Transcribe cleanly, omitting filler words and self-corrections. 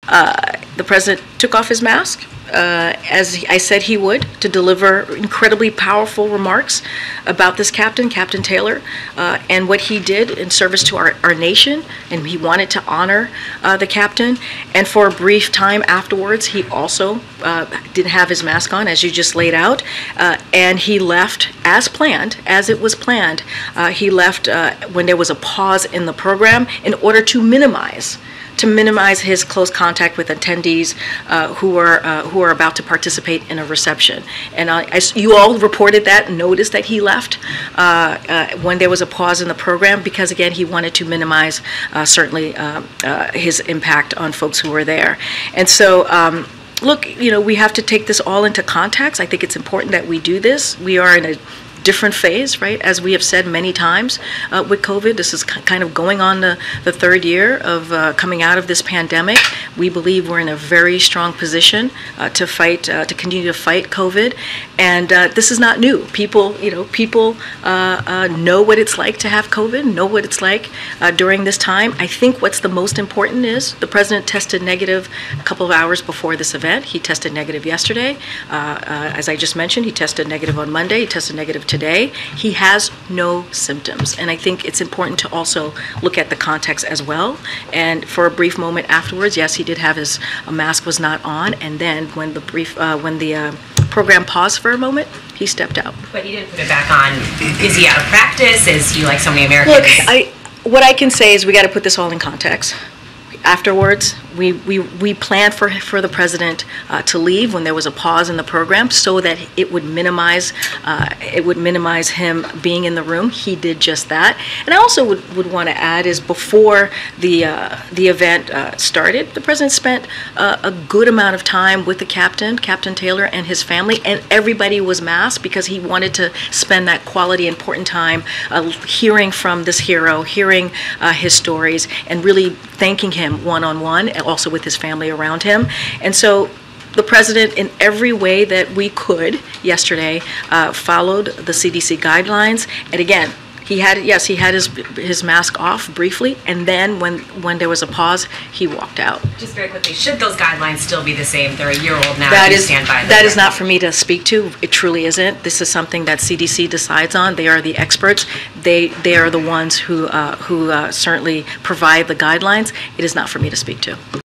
The president took off his mask, as I said he would, to deliver incredibly powerful remarks about this captain, Captain Taylor, and what he did in service to our nation, and he wanted to honor the captain. And for a brief time afterwards, he also didn't have his mask on, as you just laid out, and he left as planned, as it was planned. He left when there was a pause in the program in order to minimize his close contact with attendees who are about to participate in a reception. And you all reported that and noticed that he left when there was a pause in the program, because again, he wanted to minimize certainly his impact on folks who were there. And so look, we have to take this all into context. I think it's important that we do this. We are in a different phase, right? As we have said many times with COVID, this is kind of going on the third year of coming out of this pandemic. We believe we're in a very strong position to continue to fight COVID, and this is not new. People know what it's like to have COVID, know what it's like during this time. I think what's the most important is the president tested negative a couple of hours before this event. He tested negative yesterday. As I just mentioned, he tested negative on Monday. He tested negative today. He has no symptoms, and I think it's important to also look at the context as well. And for a brief moment afterwards, yes, he did have his mask was not on, and then when the program paused for a moment, he stepped out. But he didn't put it back on. Is he out of practice? Is he like so many Americans? Look, what I can say is we got to put this all in context. Afterwards, we planned for the president to leave when there was a pause in the program, so that it would minimize him being in the room. He did just that. And I also would want to add is before the event started, the president spent a good amount of time with the captain, Captain Taylor, and his family, and everybody was masked because he wanted to spend that quality, important time hearing from this hero, hearing his stories, and really thanking him one-on-one, and also with his family around him. And so the president, in every way that we could yesterday, followed the CDC guidelines. And again, he had his mask off briefly, and then when there was a pause, he walked out. Just very quickly, should those guidelines still be the same? They're a year old now. That is not for me to speak to. It truly isn't. This is something that CDC decides on. They are the experts. They are the ones who certainly provide the guidelines. It is not for me to speak to.